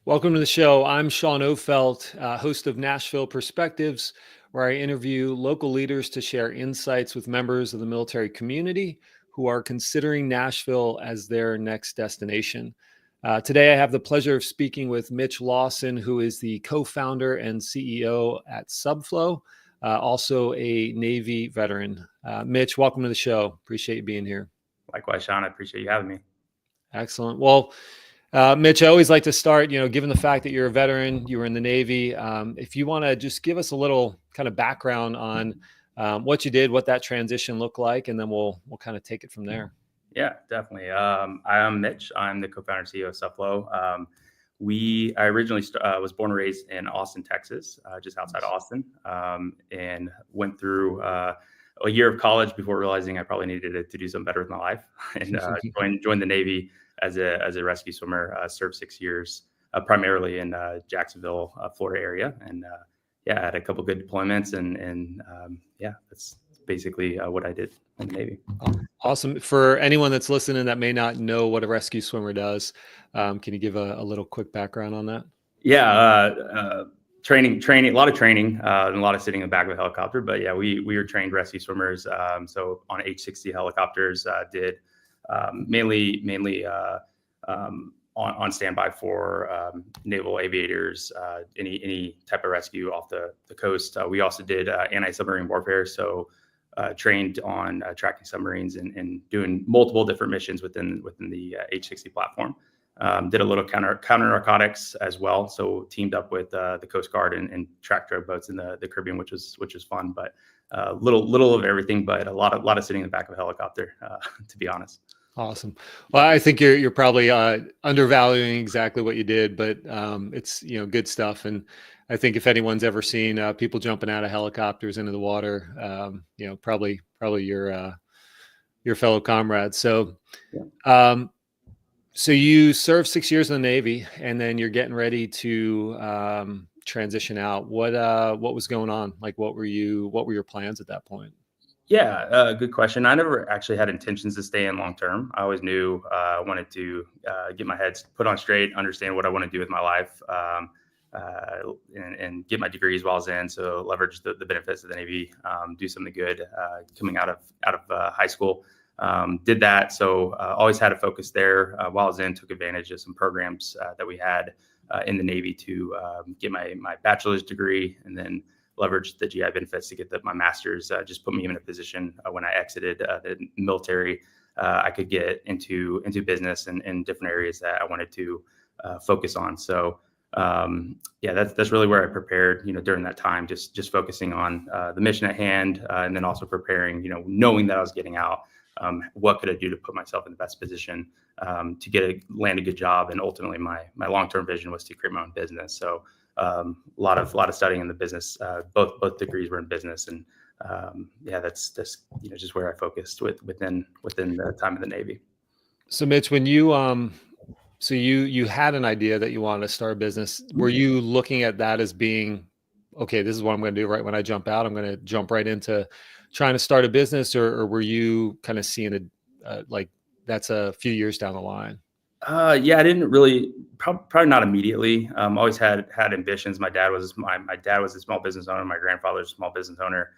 Welcome to the show. I'm Sean Ofelt, host of Nashville Perspectives, where I interview local leaders to share insights with members of the military community who are considering Nashville as their next destination. Today, I have the pleasure of speaking with Mitch Lawson, who is the co-founder and CEO at Subflow, also a Navy veteran. Mitch, welcome to the show. Appreciate you being here. Likewise, Sean, I appreciate you having me. Excellent. Well, Mitch, I always like to start, given the fact that you're a veteran, you were in the Navy, if you want to just give us a little kind of background on what you did, what that transition looked like, and then we'll kind of take it from there. Yeah, definitely. I'm Mitch. I'm the co-founder and CEO of Subflow. I originally was born and raised in Austin, Texas, just outside of Austin, and went through a year of college before realizing I probably needed to do something better with my life, and joined the Navy as a rescue swimmer. Served 6 years, primarily in Jacksonville, Florida area, and I had a couple good deployments, and that's basically what I did in the Navy. Awesome. For anyone that's listening that may not know what a rescue swimmer does, can you give a little quick background on that? Yeah, training, a lot of training, and a lot of sitting in the back of a helicopter. But yeah, we were trained rescue swimmers. So on H-60 helicopters, did mainly on standby for naval aviators, any type of rescue off the coast. We also did anti-submarine warfare, so trained on tracking submarines and doing multiple different missions within the H-60 platform. Did a little counter narcotics as well, so teamed up with the Coast Guard and tracked drug boats in the Caribbean, which was fun. But little of everything, but a lot of sitting in the back of a helicopter, to be honest. Awesome. Well, I think you're probably undervaluing exactly what you did, but it's good stuff. And I think if anyone's ever seen people jumping out of helicopters into the water, probably your fellow comrades. So, so you served 6 years in the Navy, and then you're getting ready to transition out. What was going on? Like, what were your plans at that point? Yeah, good question. I never actually had intentions to stay in long term. I always knew I wanted to get my head put on straight, understand what I want to do with my life, and get my degrees while I was in. So leverage the benefits of the Navy, do something good coming out of high school. Did that. So always had a focus there. While I was in, took advantage of some programs that we had in the Navy to get my bachelor's degree, and then leveraged the GI benefits to get my master's. Just put me in a position when I exited the military, I could get into business and different areas that I wanted to focus on. So that's really where I prepared, during that time, just focusing on the mission at hand, and then also preparing, knowing that I was getting out, what could I do to put myself in the best position to land a good job. And ultimately my long-term vision was to create my own business. So a lot of studying in the business. Both degrees were in business, and that's just where I focused within the time of the Navy. So Mitch, when you you had an idea that you wanted to start a business, were you looking at that as being, okay, this is what I'm going to do right when I jump out, I'm going to jump right into trying to start a business, or were you kind of seeing it like that's a few years down the line? I didn't really, probably not immediately. Always had ambitions. My dad was a small business owner. My grandfather was a small business owner.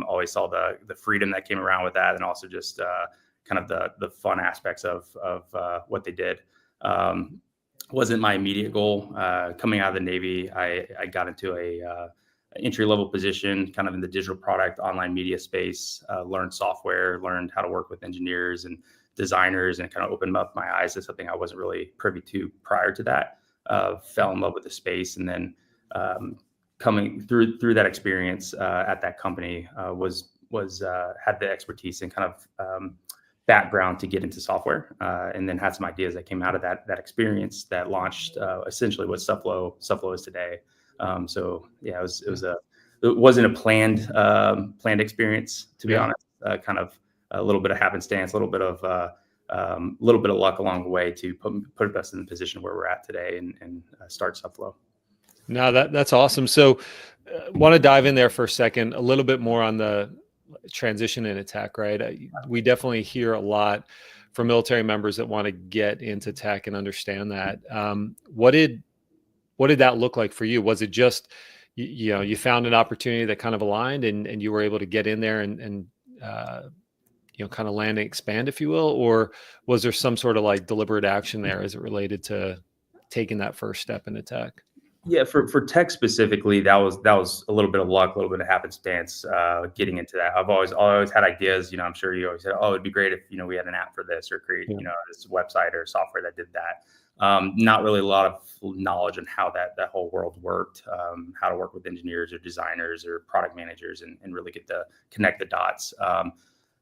Always saw the freedom that came around with that, and also just kind of the fun aspects of what they did. Wasn't my immediate goal. Coming out of the Navy, I got into a entry-level position kind of in the digital product online media space, learned software, learned how to work with engineers and designers, and kind of opened up my eyes to something I wasn't really privy to prior to that. Fell in love with the space, and then coming through that experience at that company had the expertise and kind of background to get into software, and then had some ideas that came out of that experience that launched essentially what Subflow is today. It wasn't a planned experience, to be honest. Kind of a little bit of happenstance, a little bit of luck along the way to put us in the position where we're at today and start Subflow. No, that's awesome. So want to dive in there for a second, a little bit more on the transition into tech, right? We definitely hear a lot from military members that want to get into tech and understand that. What did what did that look like for you? Was it just, you found an opportunity that kind of aligned and you were able to get in there and kind of land and expand, if you will, or was there some sort of like deliberate action there as it related to taking that first step into tech? Yeah, for tech specifically, that was a little bit of luck, a little bit of happenstance, getting into that. I've always had ideas. I'm sure you always said, "Oh, it'd be great if we had an app for this or create Yeah. this website or software that did that." Not really a lot of knowledge on how that whole world worked, how to work with engineers or designers or product managers, and really get to connect the dots.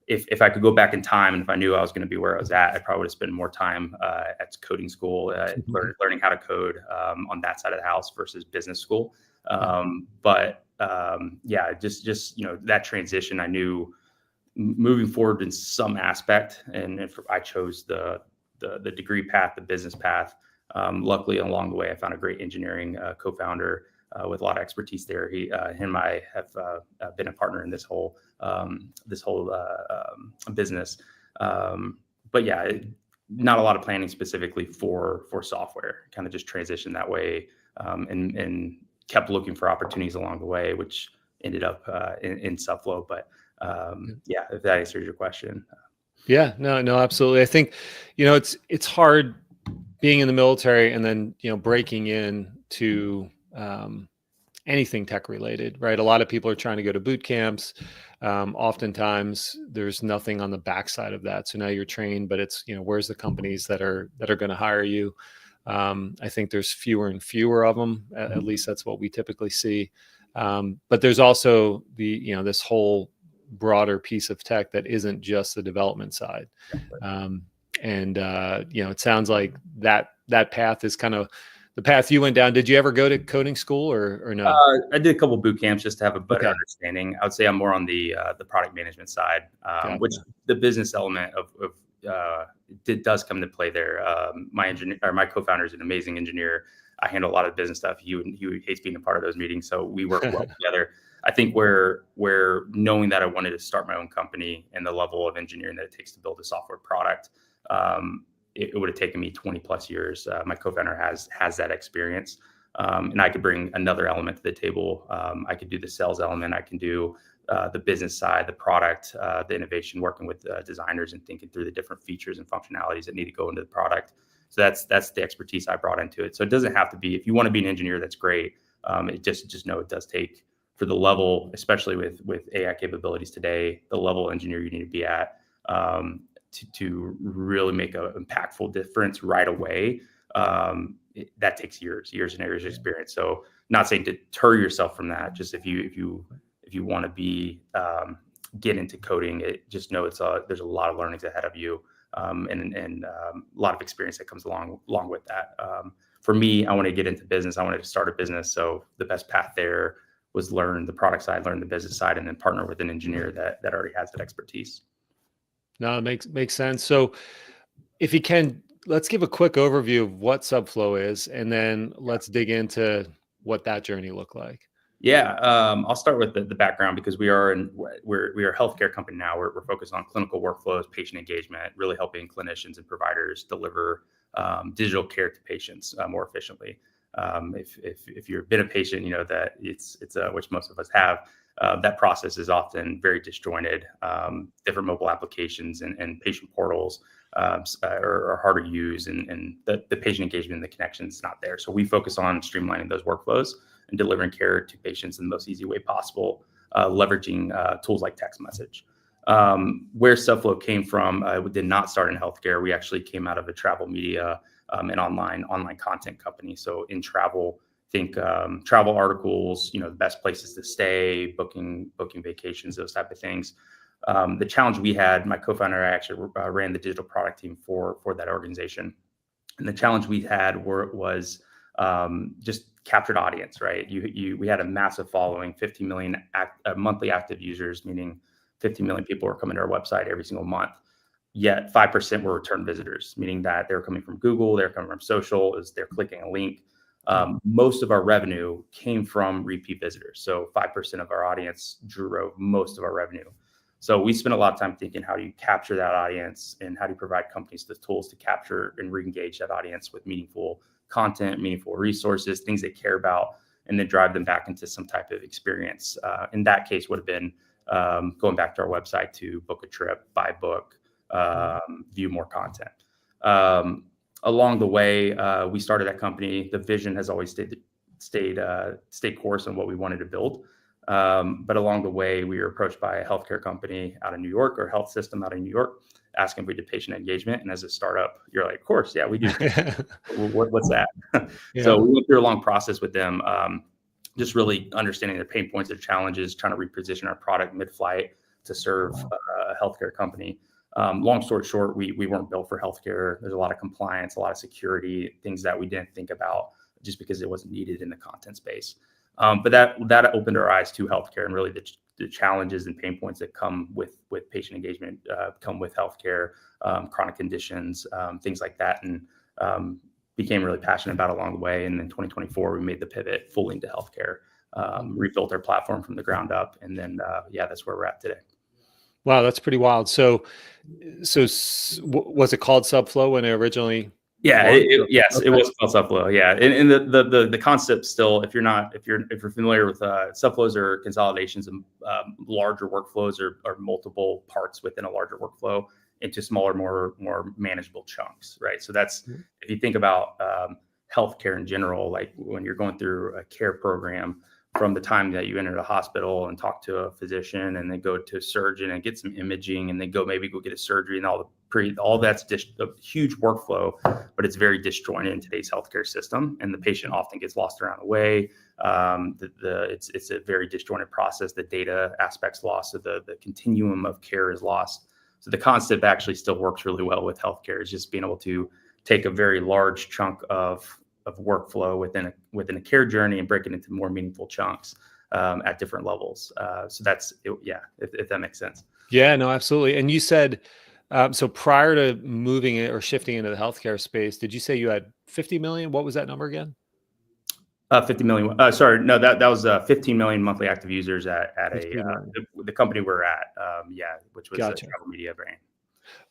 If I could go back in time and if I knew I was going to be where I was at, I probably would have spent more time at coding school, learning how to code on that side of the house versus business school. Yeah, just that transition, I knew moving forward in some aspect, and if I chose the degree path, the business path. Luckily, along the way, I found a great engineering co-founder with a lot of expertise there. Him and I have been a partner in this whole business. But yeah, not a lot of planning specifically for software. Kind of just transitioned that way, and kept looking for opportunities along the way, which ended up in Subflow. But yeah, if that answers your question. Yeah, no, absolutely. I think, it's hard being in the military and then, breaking in to anything tech related, right? A lot of people are trying to go to boot camps. Oftentimes there's nothing on the backside of that. So now you're trained, but it's, where's the companies that are going to hire you? I think there's fewer and fewer of them. At least that's what we typically see. But there's also this whole broader piece of tech that isn't just the development side. It sounds like that path is kind of the path you went down. Did you ever go to coding school or no? I did a couple boot camps just to have a better Okay. understanding. I would say I'm more on the product management side, Gotcha. which the business element of does come to play there. My co-founder is an amazing engineer. I handle a lot of business stuff. He hates being a part of those meetings, so we work well together. I think where knowing that I wanted to start my own company and the level of engineering that it takes to build a software product, it would have taken me 20 plus years. My co-founder has that experience, and I could bring another element to the table. I could do the sales element. I can do the business side, the product, the innovation, working with designers and thinking through the different features and functionalities that need to go into the product. So that's the expertise I brought into it. So it doesn't have to be, if you want to be an engineer, that's great. It just know it does take, for the level, especially with AI capabilities today, the level of engineer you need to be at to really make an impactful difference right away. That takes years and years of experience. So not saying to deter yourself from that. Just if you want to be get into coding, just know there's a lot of learnings ahead of you, and a lot of experience that comes along with that. For me, I want to get into business. I wanted to start a business. So the best path there was learn the product side, learn the business side, and then partner with an engineer that already has that expertise. No, it makes sense. So if you can, let's give a quick overview of what Subflow is, and then let's dig into what that journey looked like. Yeah, I'll start with the background, because we are a healthcare company now. We're focused on clinical workflows, patient engagement, really helping clinicians and providers deliver digital care to patients more efficiently. If you've been a patient, you know that it's which most of us have. That process is often very disjointed. Different mobile applications and patient portals are hard to use, and the patient engagement and the connection is not there. So we focus on streamlining those workflows and delivering care to patients in the most easy way possible, leveraging tools like text message. Where Subflow came from, we did not start in healthcare. We actually came out of a travel media and online content company. So in travel, think travel articles, the best places to stay, booking vacations, those type of things. The challenge we had, my co-founder and I actually ran the digital product team for that organization, and the challenge we had was just captured audience, right? We had a massive following, 50 million monthly active users, meaning 50 million people were coming to our website every single month. Yet 5% were return visitors, meaning that they're coming from Google, they're coming from social, they're clicking a link. Most of our revenue came from repeat visitors. So 5% of our audience drove most of our revenue. So we spent a lot of time thinking, how do you capture that audience, and how do you provide companies the tools to capture and re-engage that audience with meaningful content, meaningful resources, things they care about, and then drive them back into some type of experience. In that case, would have been going back to our website to book a trip, buy a book, view more content. Along the way, we started that company. The vision has always stayed course on what we wanted to build. But along the way, we were approached by a healthcare company out of New York, or health system out of New York, asking if we did patient engagement. And as a startup, you're like, of course, yeah, we do. What's that? Yeah. So we went through a long process with them, just really understanding their pain points, their challenges, trying to reposition our product mid-flight to serve a healthcare company. Long story short, we weren't built for healthcare. There's a lot of compliance, a lot of security, things that we didn't think about just because it wasn't needed in the content space. But that opened our eyes to healthcare, and really the challenges and pain points that come with patient engagement, come with healthcare, chronic conditions, things like that, and became really passionate about it along the way. And in 2024, we made the pivot fully into healthcare, rebuilt our platform from the ground up, and then that's where we're at today. Wow, that's pretty wild. So was it called Subflow when it originally? Yeah, yes, okay. It was called Subflow. Yeah, and the concept still, if you're familiar with subflows or consolidations of larger workflows or multiple parts within a larger workflow into smaller, more manageable chunks, right? So that's if you think about healthcare in general, like when you're going through a care program, from the time that you enter the hospital and talk to a physician, and then go to a surgeon and get some imaging, and then maybe go get a surgery, and all that's just a huge workflow, but it's very disjointed in today's healthcare system, and the patient often gets lost around the way. It's a very disjointed process. The data aspect's lost, so the continuum of care is lost. So the concept actually still works really well with healthcare. Is just being able to take a very large chunk of workflow within a care journey and break it into more meaningful chunks at different levels. So that's it, yeah, if that makes sense. Yeah, no, absolutely. And you said, so prior to moving it or shifting into the healthcare space, did you say you had 50 million? What was that number again? 50 million. Sorry, no, that was 15 million monthly active users at the company we're at. Which was a travel media brand.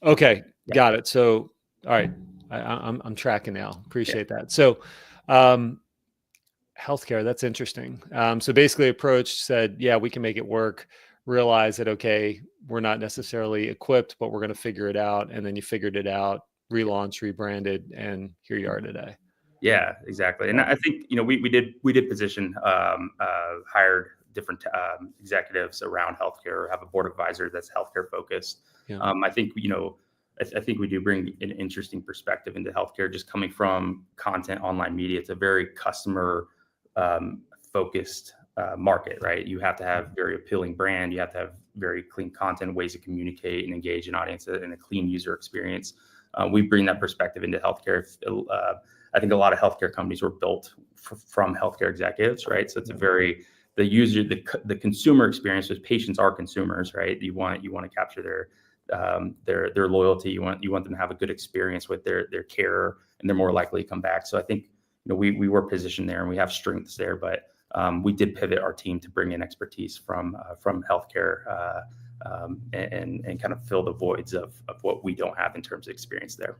Okay, got it. So, all right. I'm tracking now. Appreciate that. So, healthcare, that's interesting. So basically approached, said, yeah, we can make it work, realize that, okay, we're not necessarily equipped, but we're going to figure it out. And then you figured it out, relaunched, rebranded, and here you are today. Yeah, exactly. And I think, we did position, hired different executives around healthcare, have a board advisor that's healthcare focused. Yeah. I think, I think we do bring an interesting perspective into healthcare, just coming from content, online media. It's a very customer focused market, right? You have to have very appealing brand. You have to have very clean content, ways to communicate and engage an audience, and a clean user experience. We bring that perspective into healthcare. I think a lot of healthcare companies were built from healthcare executives, right? So it's the consumer experience, because patients are consumers, right? You want to capture their loyalty. You want them to have a good experience with their care, and they're more likely to come back. So I think we were positioned there, and we have strengths there, but we did pivot our team to bring in expertise from healthcare and kind of fill the voids of what we don't have in terms of experience there.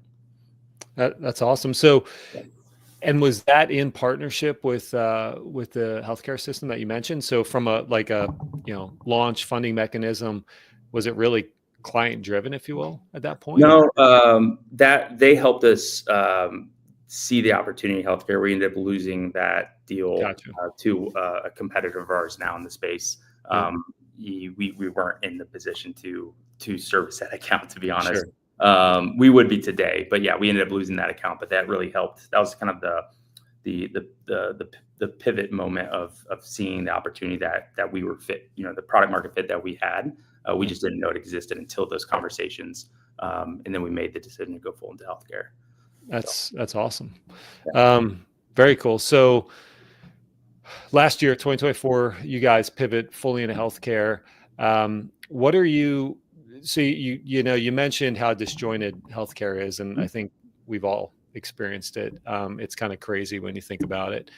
That's awesome. So, and was that in partnership with the healthcare system that you mentioned? So from a launch funding mechanism, was it really client driven, if you will, at that point? No, that they helped us see the opportunity in healthcare. We ended up losing that deal to a competitor of ours now in the space. We weren't in the position to service that account, to be honest. Sure. We would be today, but yeah, we ended up losing that account. But that really helped. That was kind of the pivot moment of seeing the opportunity that we were fit. The product market fit that we had. We just didn't know it existed until those conversations, and then we made the decision to go full into healthcare. That's awesome. Yeah. Very cool. So last year, 2024, you guys pivot fully into healthcare. What are you? So you mentioned how disjointed healthcare is, and I think we've all experienced it. It's kind of crazy when you think about it.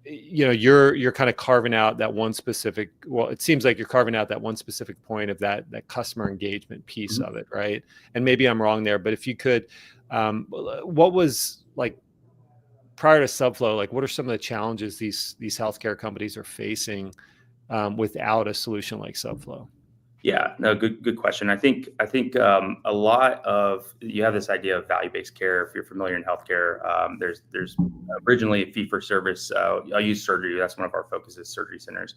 You're kind of carving out that one specific. Well, it seems like you're carving out that one specific point of that customer engagement piece of it, right? And maybe I'm wrong there, but if you could, what was like prior to Subflow, like what are some of the challenges these healthcare companies are facing without a solution like Subflow? Yeah, no, good question. I think a lot of you have this idea of value-based care. If you're familiar in healthcare, there's originally fee for service. I'll use surgery. That's one of our focuses, surgery centers.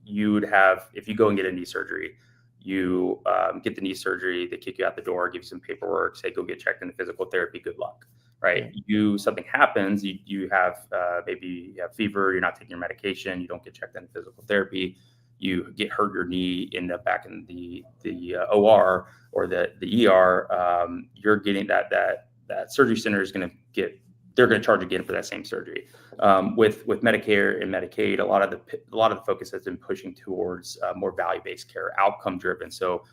You would have, if you go and get a knee surgery, you get the knee surgery, they kick you out the door, give you some paperwork, say go get checked into physical therapy. Good luck, right? Something happens, you have maybe you have fever, you're not taking your medication, you don't get checked into physical therapy. You get hurt your knee, end up back in the OR or the ER, you're getting that surgery center is going to they're going to charge again for that same surgery. With Medicare and Medicaid, a lot of the focus has been pushing towards more value-based care, outcome driven. So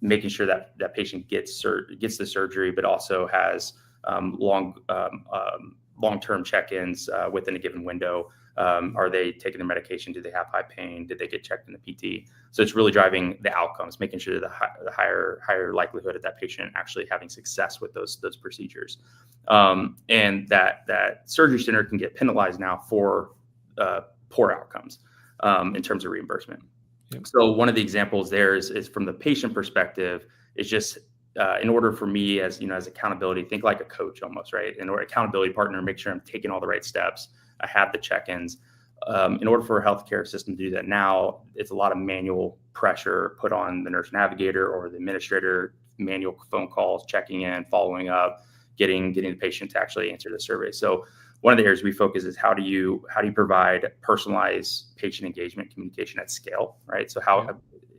making sure that that patient gets the surgery, but also has long-term check-ins within a given window. Are they taking their medication? Do they have high pain? Did they get checked in the PT? So it's really driving the outcomes, making sure the higher likelihood of that patient actually having success with those procedures. And that surgery center can get penalized now for poor outcomes in terms of reimbursement. Yep. So one of the examples there is from the patient perspective, it's just in order for me as accountability, think like a coach almost, right? In order accountability partner, make sure I'm taking all the right steps. I have the check-ins. In order for a healthcare system to do that now, it's a lot of manual pressure put on the nurse navigator or the administrator, manual phone calls, checking in, following up, getting the patient to actually answer the survey. So one of the areas we focus is how do you provide personalized patient engagement communication at scale, right? So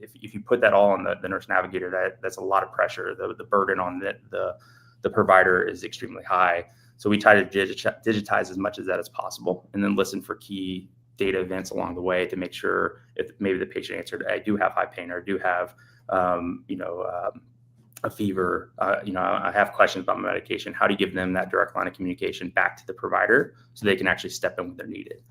if you put that all on the nurse navigator, that's a lot of pressure. The burden on the provider is extremely high. So we try to digitize as much of that as possible, and then listen for key data events along the way to make sure if maybe the patient answered, I do have high pain, or I do have, a fever, I have questions about my medication. How do you give them that direct line of communication back to the provider so they can actually step in when they're needed?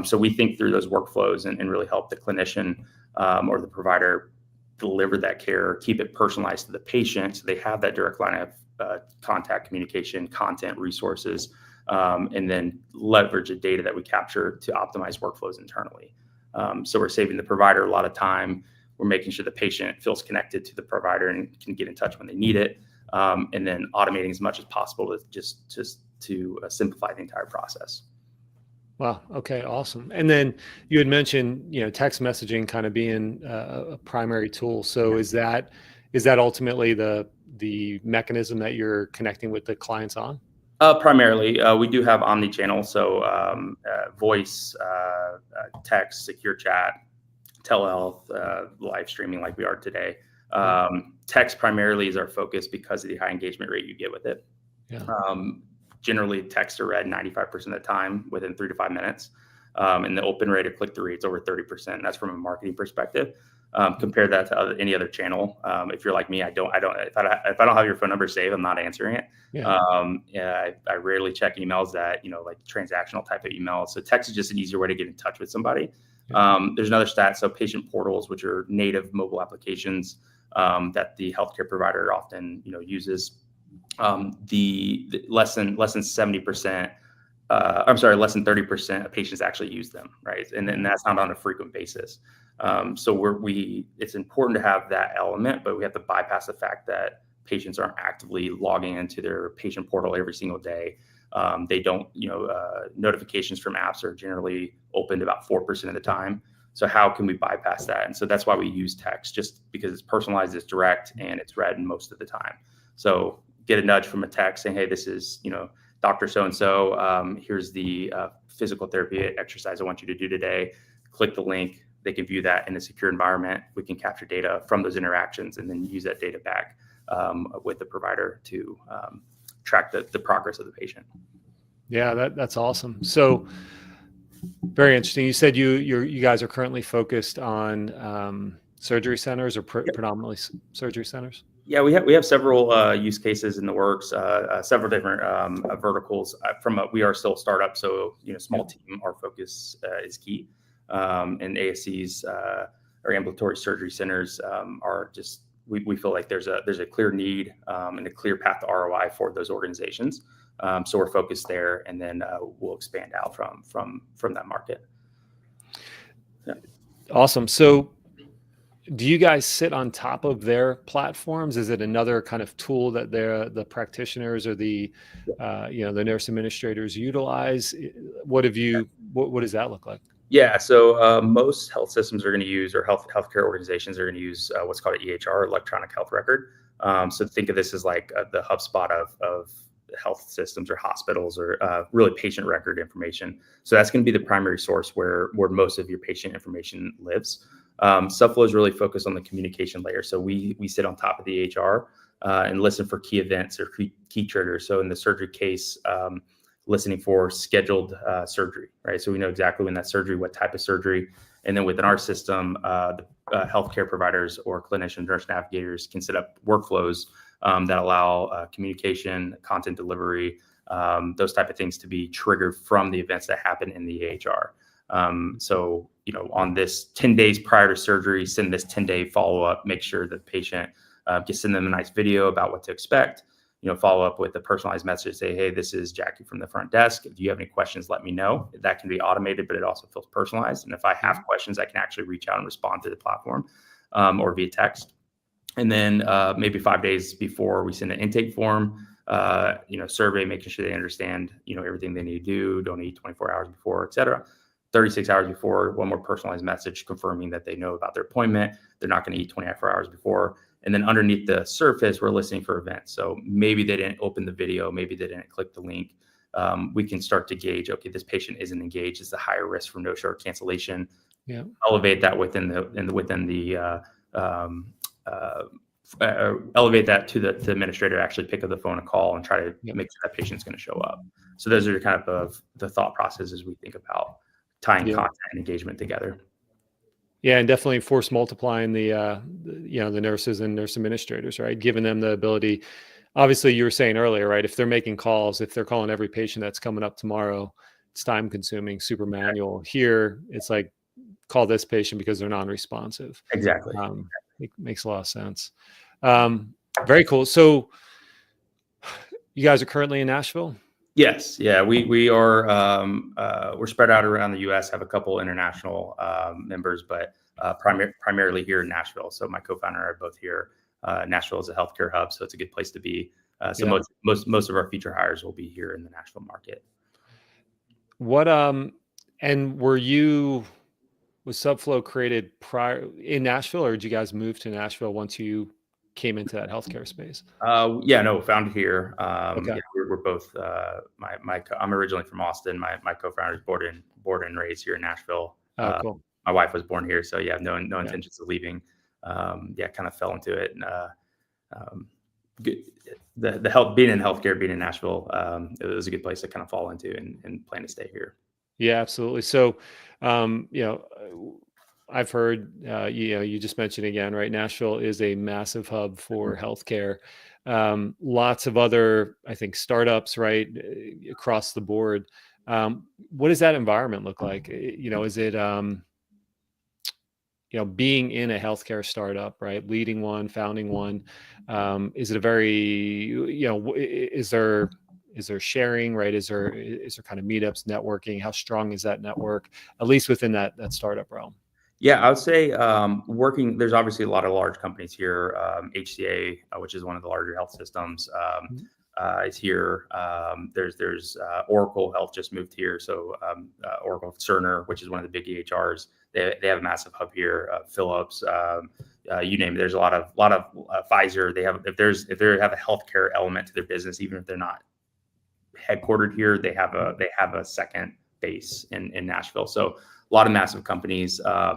So we think through those workflows and really help the clinician or the provider deliver that care, keep it personalized to the patient so they have that direct line of contact, communication, content, resources, and then leverage the data that we capture to optimize workflows internally. So we're saving the provider a lot of time. We're making sure the patient feels connected to the provider and can get in touch when they need it, and then automating as much as possible to simplify the entire process. Wow. Okay. Awesome. And then you had mentioned, text messaging kind of being a primary tool. So is that ultimately the mechanism that you're connecting with the clients on? Primarily, we do have omni-channel, so voice, text, secure chat, telehealth, live streaming like we are today. Text primarily is our focus because of the high engagement rate you get with it. Yeah. Generally, texts are read 95% of the time within 3 to 5 minutes. And the open rate of click-through rate is over 30%. That's from a marketing perspective. Compare that to any other channel. If you're like me, if I don't have your phone number saved, I'm not answering it. Yeah. I rarely check emails that, like transactional type of emails. So text is just an easier way to get in touch with somebody. Yeah. There's another stat. So patient portals, which are native mobile applications that the healthcare provider often, uses. The less than 70%, less than 30% of patients actually use them, right? And then that's not on a frequent basis. So it's important to have that element, but we have to bypass the fact that patients aren't actively logging into their patient portal every single day. They don't, notifications from apps are generally opened about 4% of the time. So how can we bypass that? And so that's why we use text, just because it's personalized, it's direct, and it's read most of the time. So get a nudge from a text saying, hey, this is, Dr. So-and-so, here's the physical therapy exercise I want you to do today. Click the link. They can view that in a secure environment. We can capture data from those interactions and then use that data back with the provider to track the progress of the patient. Yeah, that's awesome. So very interesting. You said you guys are currently focused on surgery centers or predominantly surgery centers? Yeah, we have several use cases in the works, several different verticals. We are still a startup, so small team. Our focus is key, and ASCs or ambulatory surgery centers are just. We feel like there's a clear need and a clear path to ROI for those organizations. So we're focused there, and then we'll expand out from that market. Yeah. Awesome. So do you guys sit on top of their platforms? Is it another kind of tool that the practitioners or the the nurse administrators utilize? What does that look like? Yeah, so most health systems are going to use, or healthcare organizations are going to use what's called an EHR, electronic health record. So think of this as like the HubSpot of health systems or hospitals, or really patient record information. So that's going to be the primary source where most of your patient information lives. Subflow is really focused on the communication layer. So we sit on top of the EHR and listen for key events or key triggers. So in the surgery case, listening for scheduled surgery, right? So we know exactly when that surgery, what type of surgery. And then within our system, the healthcare providers or clinician nurse navigators can set up workflows that allow communication, content delivery, those type of things to be triggered from the events that happen in the EHR. So, on this 10 days prior to surgery, send this 10-day follow-up, make sure that the patient send them a nice video about what to expect, follow up with a personalized message, say, hey, this is Jackie from the front desk. If you have any questions, let me know. That can be automated, but it also feels personalized. And if I have questions, I can actually reach out and respond to the platform or via text. And then maybe 5 days before, we send an intake form, survey, making sure they understand, everything they need to do, don't eat 24 hours before, et cetera. 36 hours before, one more personalized message confirming that they know about their appointment. They're not going to eat 24 hours before. And then underneath the surface, we're listening for events. So maybe they didn't open the video, maybe they didn't click the link. We can start to gauge, okay, this patient isn't engaged. It's a higher risk for no-show or cancellation. Yeah. Elevate that elevate that to the administrator to actually pick up the phone and call and try to make sure that patient's going to show up. So those are kind of the thought processes we think about tying content and engagement together. Yeah, and definitely force multiplying the nurses and nurse administrators, right? Giving them the ability. Obviously, you were saying earlier, right? If they're making calls, if they're calling every patient that's coming up tomorrow, it's time consuming, super manual. Here, it's like, call this patient because they're non-responsive. Exactly. It makes a lot of sense. Very cool. So you guys are currently in Nashville? Yes. Yeah, we are. We're spread out around the U.S., have a couple international members, but primarily here in Nashville. So my co-founder and I are both here. Nashville is a healthcare hub, so it's a good place to be. So most of our future hires will be here in the Nashville market. What and was Subflow created prior in Nashville, or did you guys move to Nashville once you came into that healthcare space? Founded here. Okay. Yeah, we're both. I'm originally from Austin. My co-founder is born and raised here in Nashville. Oh, cool. My wife was born here, so no intentions of leaving. Kind of fell into it, and the help being in healthcare, being in Nashville, it was a good place to kind of fall into and plan to stay here. Yeah, absolutely. So, I've heard, you just mentioned again, right? Nashville is a massive hub for healthcare. Lots of other, I think, startups, right, across the board. What does that environment look like? Is it, being in a healthcare startup, right? Leading one, founding one. Is it a very, is there sharing, right? Is there kind of meetups, networking? How strong is that network, at least within that startup realm? Yeah, I would say there's obviously a lot of large companies here. HCA, which is one of the larger health systems, is here. There's Oracle Health just moved here. So Oracle Cerner, which is one of the big EHRs, they have a massive hub here. Philips, you name it. There's a lot of Pfizer. They have if they have a healthcare element to their business, even if they're not headquartered here, they have a second base in Nashville. So a lot of massive companies. I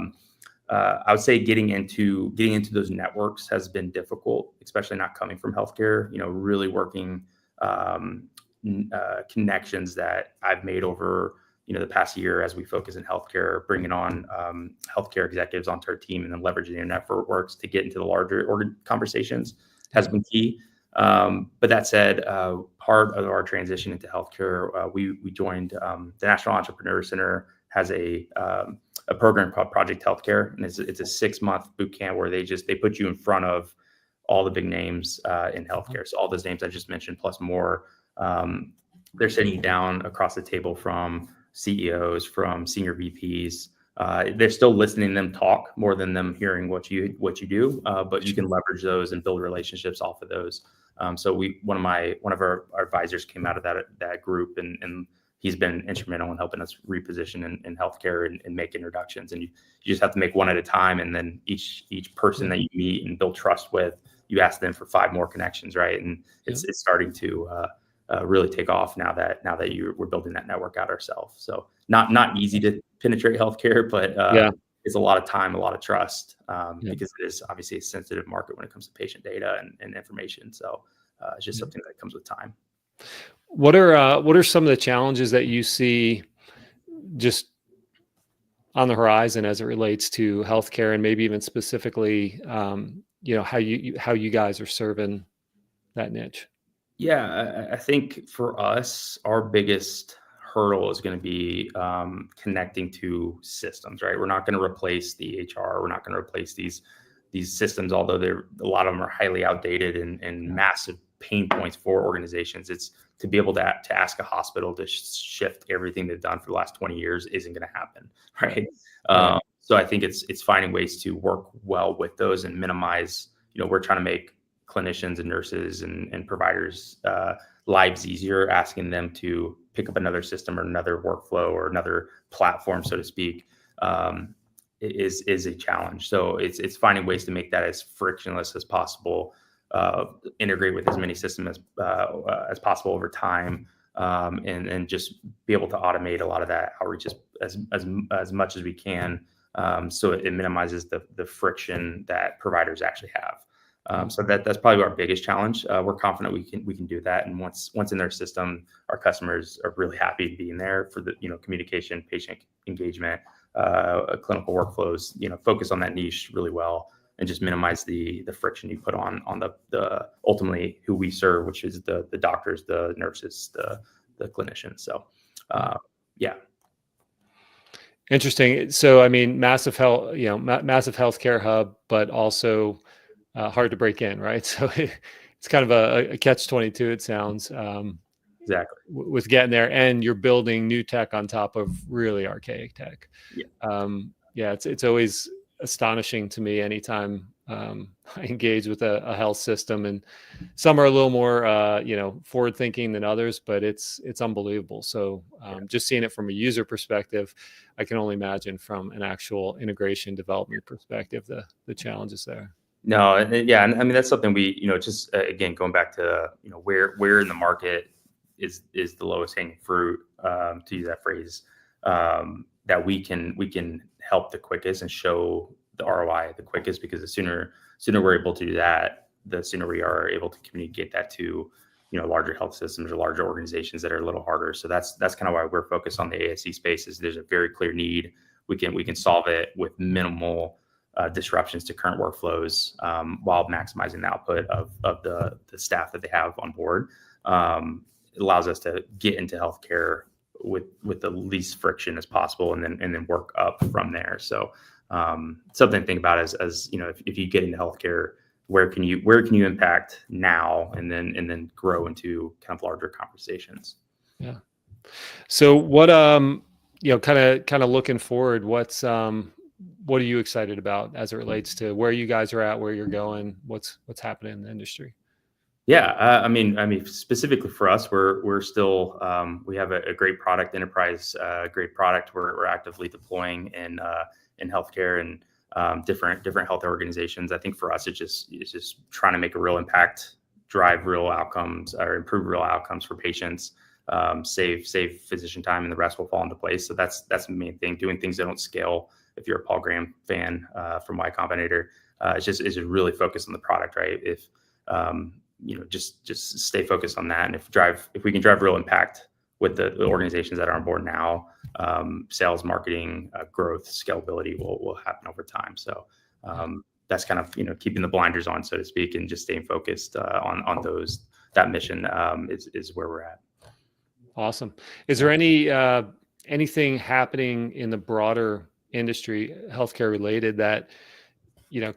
would say getting into those networks has been difficult, especially not coming from healthcare. Really working connections that I've made over the past year as we focus in healthcare, bringing on healthcare executives onto our team, and then leveraging their networks to get into the larger conversations has been key. But that said, part of our transition into healthcare, we joined the National Entrepreneur Center has a program called Project Healthcare, and it's a 6-month boot camp where they put you in front of all the big names in healthcare. So all those names I just mentioned plus more, they're sitting down across the table from CEOs, from senior VPs. They're still listening to them talk more than them hearing what you do, but you can leverage those and build relationships off of those. So one of our advisors came out of that group, and he's been instrumental in helping us reposition in healthcare and make introductions. And you just have to make one at a time, and then each person that you meet and build trust with, you ask them for 5 more connections, right? And it's starting to really take off now that we're building that network out ourselves. So not easy to penetrate healthcare, but it's a lot of time, a lot of trust, because it is obviously a sensitive market when it comes to patient data and information. So it's just something that comes with time. What are some of the challenges that you see just on the horizon as it relates to healthcare, and maybe even specifically, how you guys are serving that niche? Yeah, I think for us, our biggest hurdle is going to be connecting to systems, right? We're not going to replace the HR. We're not going to replace these systems, although a lot of them are highly outdated and massive pain points for organizations. It's to be able to ask a hospital to shift everything they've done for the last 20 years isn't going to happen, right? So I think it's finding ways to work well with those and minimize. We're trying to make clinicians and nurses and providers lives easier, asking them to pick up another system or another workflow or another platform, so to speak, is a challenge. So it's finding ways to make that as frictionless as possible, integrate with as many systems as possible over time, and just be able to automate a lot of that outreach as much as we can, so it minimizes the friction that providers actually have. So that's probably our biggest challenge. We're confident we can do that, and once in their system, our customers are really happy being there for the communication, patient engagement, clinical workflows. Focus on that niche really well, and just minimize the friction you put on the ultimately who we serve, which is the doctors, the nurses, the clinicians. So yeah. Interesting. So, I mean, massive healthcare hub, but also hard to break in, right? So it's kind of a catch-22, it sounds, Exactly. with getting there, and you're building new tech on top of really archaic tech. It's always astonishing to me anytime I engage with a health system, and some are a little more forward thinking than others, but it's unbelievable. So just seeing it from a user perspective, I can only imagine from an actual integration development perspective the challenges there. No, and I mean that's something we just again going back to where in the market is the lowest hanging fruit, to use that phrase, that we can help the quickest and show the ROI the quickest, because the sooner we're able to do that, the sooner we are able to communicate that to larger health systems or larger organizations that are a little harder. So that's kind of why we're focused on the ASC spaces. There's a very clear need. We can solve it with minimal disruptions to current workflows, while maximizing the output of the staff that they have on board. It allows us to get into healthcare with the least friction as possible, and then work up from there. So something to think about as if you get into healthcare, where can you impact now, and then grow into kind of larger conversations. Yeah. So what kind of looking forward, what are you excited about as it relates to where you guys are at, where you're going, what's happening in the industry? Yeah, I mean, specifically for us, we're still we have a great product, enterprise, great product. We're actively deploying in healthcare and different health organizations. I think for us, it's just trying to make a real impact, drive real outcomes, or improve real outcomes for patients, save physician time, and the rest will fall into place. So that's the main thing. Doing things that don't scale. If you're a Paul Graham fan from Y Combinator, it's just really focused on the product, right? If just stay focused on that, and if we can drive real impact with the organizations that are on board now, sales, marketing, growth, scalability will happen over time. So that's kind of keeping the blinders on, so to speak, and just staying focused on that mission is where we're at. Awesome. Is there anything happening in the broader industry, healthcare related, that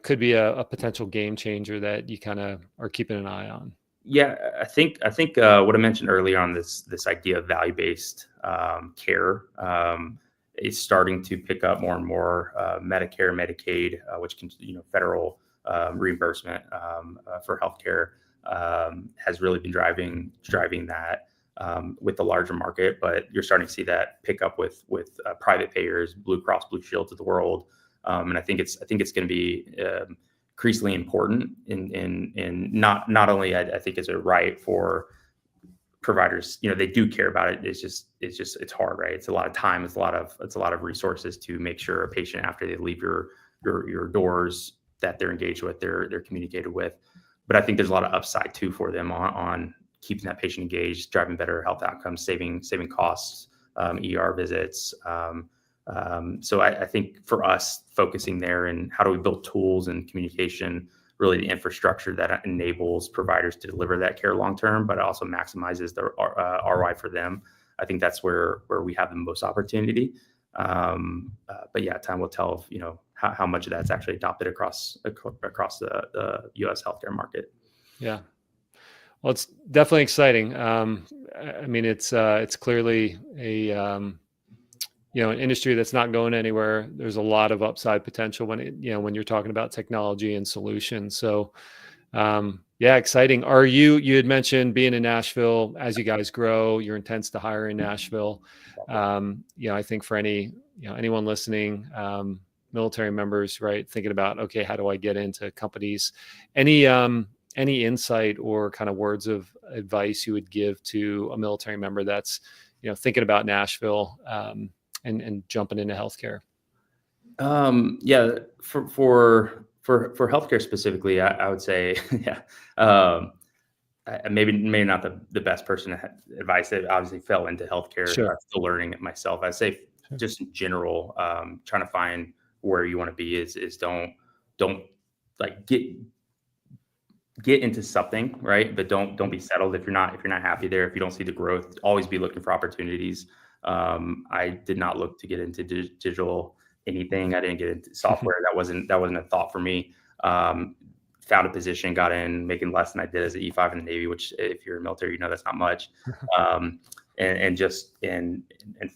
could be a potential game changer that you kind of are keeping an eye on? Yeah, I think what I mentioned earlier on this idea of value-based care is starting to pick up more and more. Medicare, Medicaid, which can, federal reimbursement for healthcare, has really been driving that with the larger market. But you're starting to see that pick up with private payers, Blue Cross Blue Shields of the world, and I think it's going to be increasingly important in not only I think is it right for providers, they do care about it. It's hard, right? It's a lot of time. It's a lot of resources to make sure a patient, after they leave your doors, that they're engaged with, they're communicated with. But I think there's a lot of upside too for them on keeping that patient engaged, driving better health outcomes, saving costs, ER visits. So I think for us, focusing there and how do we build tools and communication, really the infrastructure that enables providers to deliver that care long term, but also maximizes the ROI for them. I think that's where we have the most opportunity. But yeah, time will tell if, how much of that's actually adopted across the U.S. healthcare market. Yeah. Well, it's definitely exciting. I mean, it's clearly an industry that's not going anywhere. There's a lot of upside potential when you're talking about technology and solutions. So, yeah, exciting. You had mentioned being in Nashville as you guys grow, your intents to hire in Nashville. I think for anyone listening, military members, right, thinking about, okay, how do I get into companies? Any insight or kind of words of advice you would give to a military member that's, thinking about Nashville, and jumping into healthcare? Yeah, for healthcare specifically, I would say, yeah, maybe not the best person to advice. That obviously fell into healthcare. Sure. Still learning it myself. I'd say just in general, trying to find where you want to be is don't like get into something, right? But don't be settled if you're not happy there. If you don't see the growth, always be looking for opportunities. I did not look to get into digital anything. I didn't get into software. That wasn't a thought for me. Found a position, got in making less than I did as an E5 in the Navy, which if you're military, that's not much. And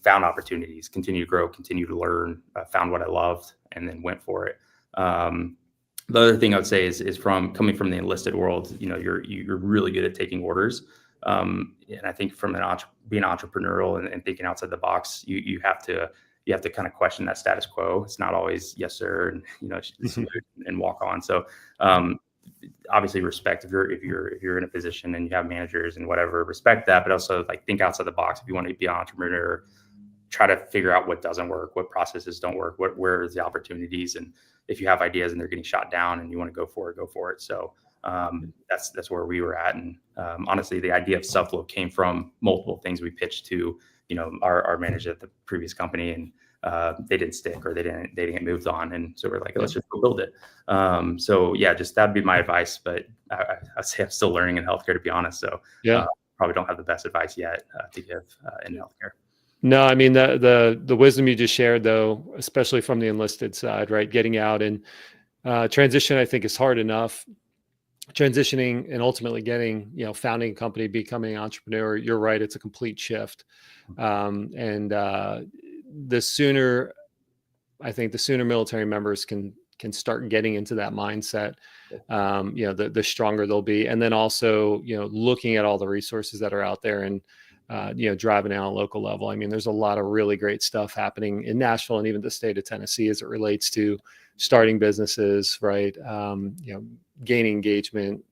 found opportunities, continue to grow, continue to learn, found what I loved, and then went for it. The other thing I would say is coming from the enlisted world, you're really good at taking orders. And I think from being entrepreneurial and thinking outside the box, you have to kind of question that status quo. It's not always yes, sir, and and walk on. So obviously respect if you're in a position and you have managers and whatever, respect that, but also like think outside the box. If you want to be an entrepreneur, try to figure out what doesn't work, what processes don't work, where is the opportunities, and if you have ideas and they're getting shot down and you want to go for it. So that's where we were at. And honestly, the idea of Subflow came from multiple things we pitched to, our manager at the previous company, and they didn't stick or they didn't get moved on. And so we're like, let's just go build it. So yeah, just that'd be my advice. But I'd say I'm still learning in healthcare, to be honest. So probably don't have the best advice yet to give in healthcare. No, I mean, the wisdom you just shared, though, especially from the enlisted side, right? Getting out and transition, I think, is hard enough. Transitioning and ultimately getting, founding a company, becoming an entrepreneur, you're right, it's a complete shift. And the sooner military members can start getting into that mindset, the stronger they'll be. And then also, looking at all the resources that are out there and, driving out on a local level. I mean, there's a lot of really great stuff happening in Nashville and even the state of Tennessee as it relates to starting businesses, right? Gaining engagement,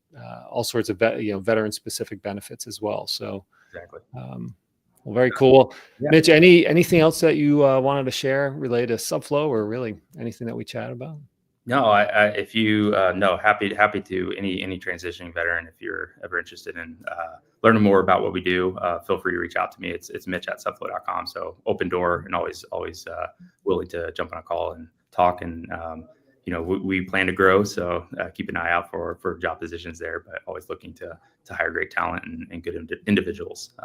all sorts of, veteran specific benefits as well. So exactly. Well, very cool. Yeah. Mitch, anything else that you wanted to share related to Subflow, or really anything that we chatted about? No, if you happy to any transitioning veteran, if you're ever interested in learning more about what we do, feel free to reach out to me. It's Mitch@subflow.com. So open door and always willing to jump on a call and talk. And we plan to grow, so keep an eye out for job positions there. But always looking to hire great talent and good individuals.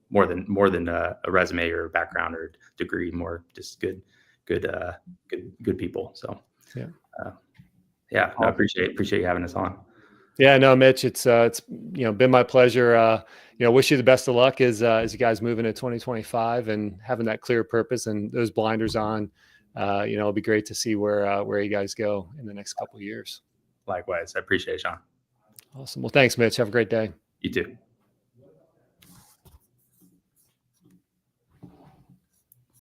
More than a resume or background or degree, more just good people. So. Yeah. I appreciate you having us on. Yeah, no, Mitch, it's been my pleasure. Wish you the best of luck as you guys move into 2025 and having that clear purpose and those blinders on. It'll be great to see where you guys go in the next couple of years. Likewise, I appreciate it, Sean. Awesome. Well, thanks, Mitch. Have a great day. You too.